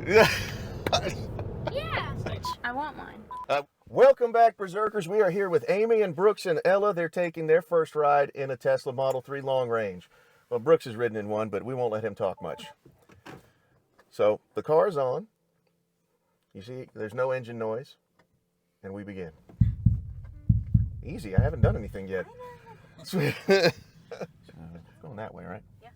Yeah. I want mine. Welcome back, Berserkers. We are here with Amy and Brooks and Ella. They're taking their first ride in a Tesla Model 3 long range. Well, Brooks has ridden in one, but we won't let him talk much. So the car is on. You see, there's no engine noise. And we begin. Easy. I haven't done anything yet. Going that way, right? Yeah.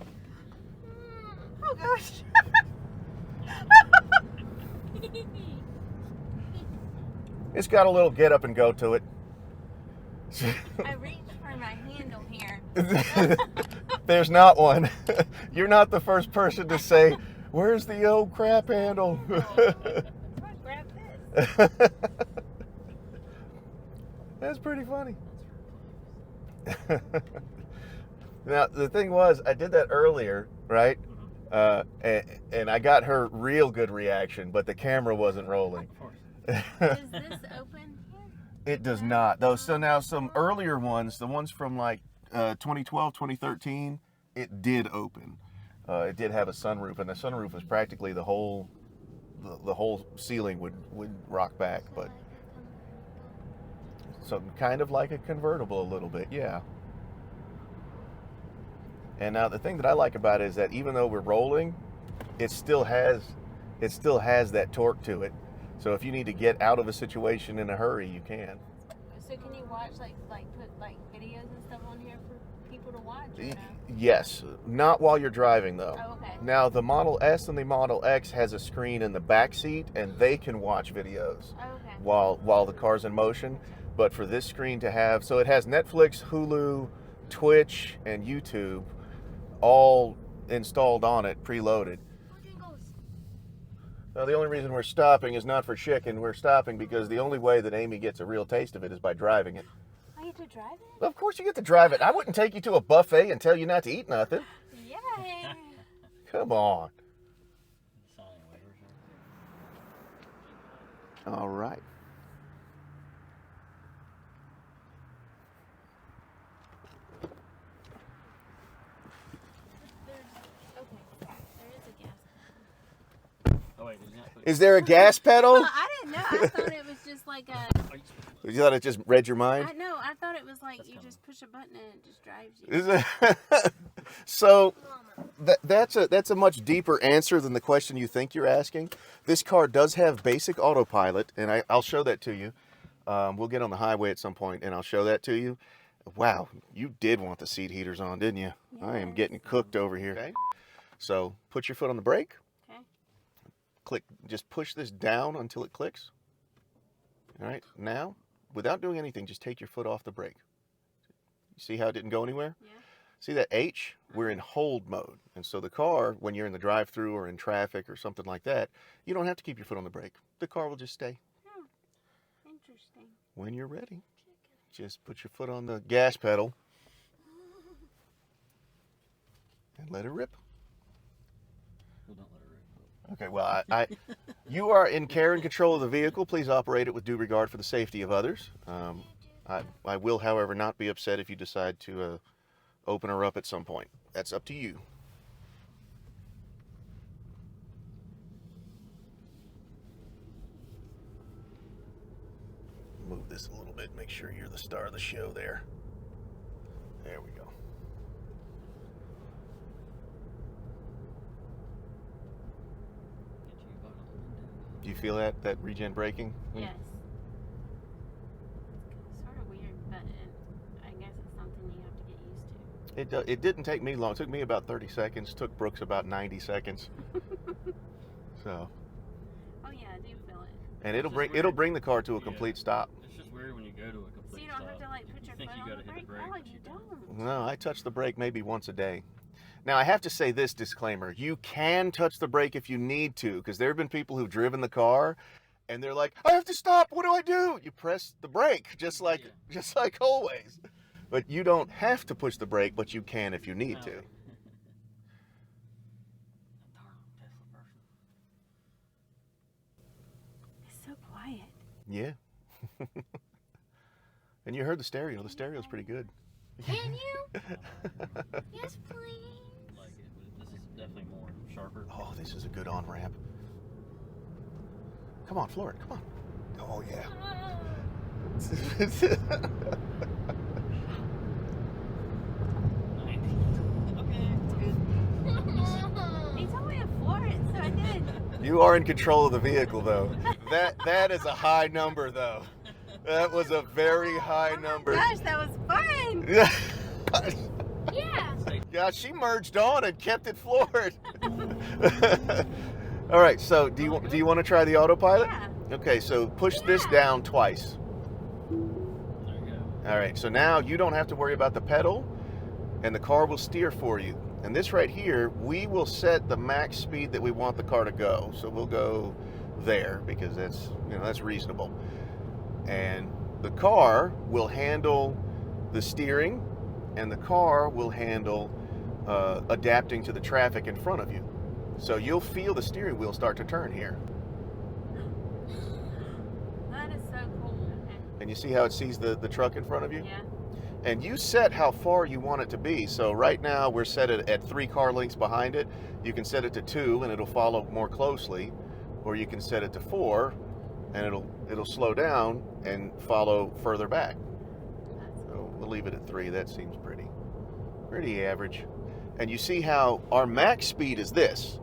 Okay. Oh gosh. It's got a little get up and go to it. I reached for my handle here. There's not one. You're not the first person to say, "Where's the old crap handle?" Grab this. That's pretty funny. Now, the thing was, I did that earlier, right? And I got her real good reaction, but the camera wasn't rolling. Does this open here? It does not, though. So now some earlier ones, the ones from like 2012, 2013, it did open. It did have a sunroof, and the sunroof was practically the whole ceiling would rock back, but so kind of like a convertible a little bit, yeah. And now the thing that I like about it is that even though we're rolling, it still has that torque to it. So if you need to get out of a situation in a hurry, you can. So can you watch like put like videos and stuff on here for people to watch? Or no? Yes, not while you're driving though. Oh, okay. Now the Model S and the Model X has a screen in the back seat, and they can watch videos Oh, okay. while the car's in motion. But for this screen to have, so it has Netflix, Hulu, Twitch, and YouTube all installed on it, preloaded. Now, the only reason we're stopping is not for chicken. We're stopping because the only way that Amy gets a real taste of it is by driving it. I get to drive it? Of course you get to drive it. I wouldn't take you to a buffet and tell you not to eat nothing. Yay! Come on. All right. Is there a gas pedal? I didn't know. I thought it was just like a... You thought it just read your mind? I thought it was like you just push a button and it just drives you. Is it? So that's a much deeper answer than the question you think you're asking. This car does have basic autopilot, and I'll show that to you. We'll get on the highway at some point, and I'll show that to you. Wow, you did want the seat heaters on, didn't you? Yes. I am getting cooked over here. Okay. So put your foot on the brake. Okay. Click. Just push this down until it clicks. All right. Now, without doing anything, just take your foot off the brake. You see how it didn't go anywhere? Yeah. See that H? We're in hold mode. And so the car, when you're in the drive-thru or in traffic or something like that, you don't have to keep your foot on the brake. The car will just stay. Oh, interesting. When you're ready, just put your foot on the gas pedal and let it rip. Well, don't let it rip. Okay, well, you are in care and control of the vehicle. Please operate it with due regard for the safety of others. I will, however, not be upset if you decide to open her up at some point. That's up to you. Move this a little bit, make sure you're the star of the show there. There we go. Do you feel that regen braking? Yes. It's sort of weird, but I guess it's something you have to get used to. It didn't take me long. It took me about 30 seconds. Took Brooks about 90 seconds. So. Oh yeah, I do feel it. And it'll bring the car to a complete stop. It's just weird when you go to a complete So you don't have to like put your foot on the brake? Oh, you don't. No, I touch the brake maybe once a day. Now, I have to say this disclaimer. You can touch the brake if you need to, because there have been people who've driven the car, and they're like, I have to stop. What do I do? You press the brake, just like always. But you don't have to push the brake, but you can if you need to. It's so quiet. Yeah. And you heard the stereo. The stereo's pretty good. Can you? Yes, please. definitely more sharper. Oh, this is a good on-ramp. Come on, floor it. Come on. Oh, yeah. 90. Okay, it's good. He told me to floor it, so I did. You are in control of the vehicle, though. That is a high number, though. That was a very high number. Gosh, that was fun. Yeah. Yeah. Yeah, she merged on and kept it floored. All right, so do you want to try the autopilot? Yeah. Okay, so push this down twice. There you go. All right, so now you don't have to worry about the pedal, and the car will steer for you. And this right here, we will set the max speed that we want the car to go. So we'll go there because that's reasonable. And the car will handle the steering, and the car will handle adapting to the traffic in front of you. So you'll feel the steering wheel start to turn here. That is so cool. Okay. And you see how it sees the truck in front of you? Yeah. And you set how far you want it to be. So right now we're set at 3 car lengths behind it. You can set it to 2 and it'll follow more closely. Or you can set it to 4 and it'll slow down and follow further back. So we'll leave it at 3. That seems pretty average. And you see how our max speed is this,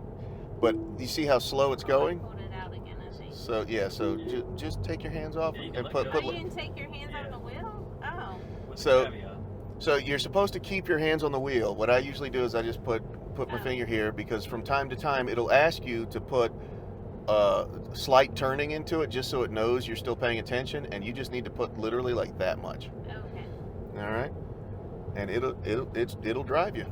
but you see how slow it's going? I pulled it out again, I think. So yeah, so just take your hands off Yeah, you can and let put go. Oh, you didn't take your hands off the wheel? Oh. With So- the caveat. So you're supposed to keep your hands on the wheel. What I usually do is I just put my Oh. finger here, because from time to time it'll ask you to put slight turning into it just so it knows you're still paying attention, and you just need to put literally like that much. Okay. All right, and it'll drive you.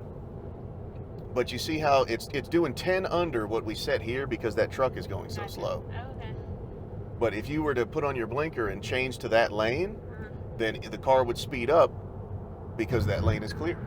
But you see how it's doing 10 under what we set here because that truck is going so Gotcha. slow. Okay. But if you were to put on your blinker and change to that lane, Uh-huh. then the car would speed up because that lane is clear.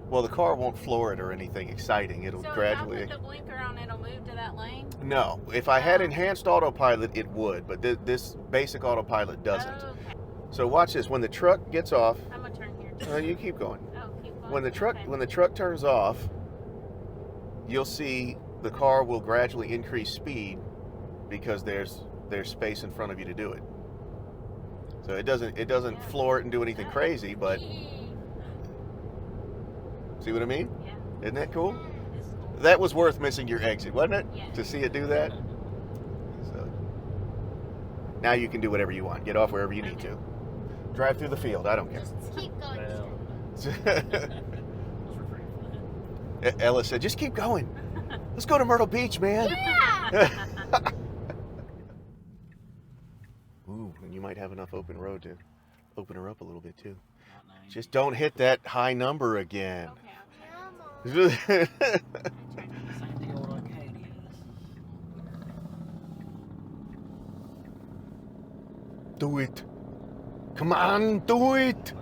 Well, the car won't floor it or anything exciting. It'll So gradually. if I put the blinker on, it'll move to that lane? No, if I had enhanced autopilot, it would, but this basic autopilot doesn't. Okay. So watch this. When the truck gets off, I'm gonna turn here. you keep going. Oh, keep going. When the Okay. truck turns off, you'll see the car will gradually increase speed because there's space in front of you to do it. So it doesn't Yeah. floor it and do anything crazy, but see what I mean? Yeah. Isn't that cool? It's cool. That was worth missing your exit, wasn't it? Yeah. To see it do that. So now you can do whatever you want. Get off wherever you need to. Drive through the field. I don't care. Just keep going. Well, those were pretty fun. Ella said, "Just keep going. Let's go to Myrtle Beach, man." Yeah. Ooh, and you might have enough open road to open her up a little bit too. Not 90. Just don't hit that high number again. Okay. Same the old Arcadias. Do it. Come on, do it.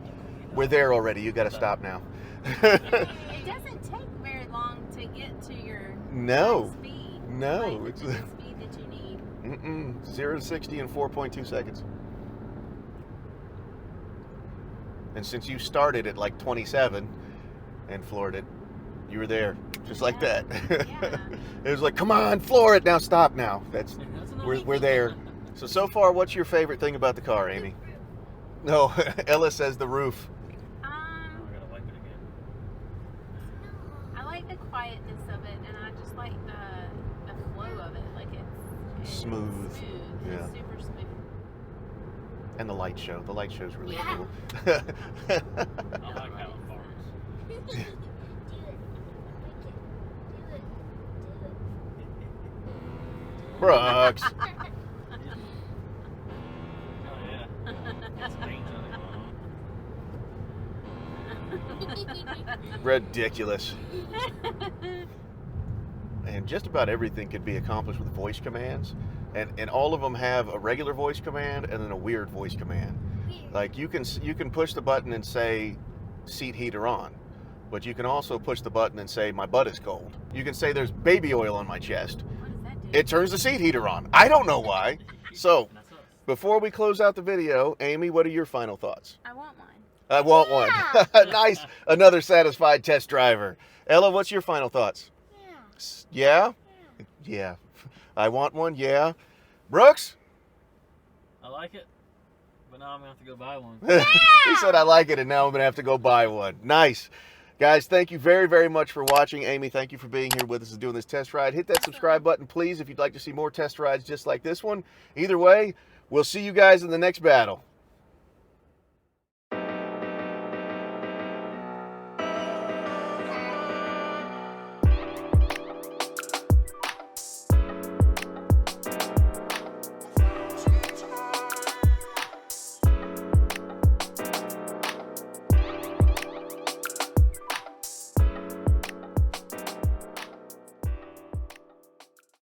We're there already. You got to stop now. It doesn't take very long to get to your No. speed. No, Like, it's- the speed that you need. 0 to 60 in 4.2 seconds. And since you started at like 27 and floored it, you were there just like Yeah. that. Yeah. It was like, come on, floor it now. Stop now. That's enough. We're there. So far, what's your favorite thing about the car, Amy? No, Ella says the roof. Now I gotta wipe it again. I like the quietness of it, and I just like the flow of it. Like it's Smooth. Yeah. It's super smooth. And the light show. The light show's really Yeah. cool. I like how it farms. Brooks. Oh yeah. It's paint on it. Ridiculous. And just about everything could be accomplished with voice commands. And all of them have a regular voice command and then a weird voice command. Like you can push the button and say seat heater on, but you can also push the button and say my butt is cold. You can say there's baby oil on my chest. What does that do? It turns the seat heater on. I don't know why. So And that's us. before we close out the video, Amy, what are your final thoughts? I want one. I want one. Nice. Another satisfied test driver. Ella, what's your final thoughts? Yeah? Yeah. I want one. Yeah. Brooks? I like it, but now I'm going to have to go buy one. He said, I like it, and now I'm going to have to go buy one. Nice. Guys, thank you very, very much for watching. Amy, thank you for being here with us and doing this test ride. Hit that subscribe button, please, if you'd like to see more test rides just like this one. Either way, we'll see you guys in the next battle.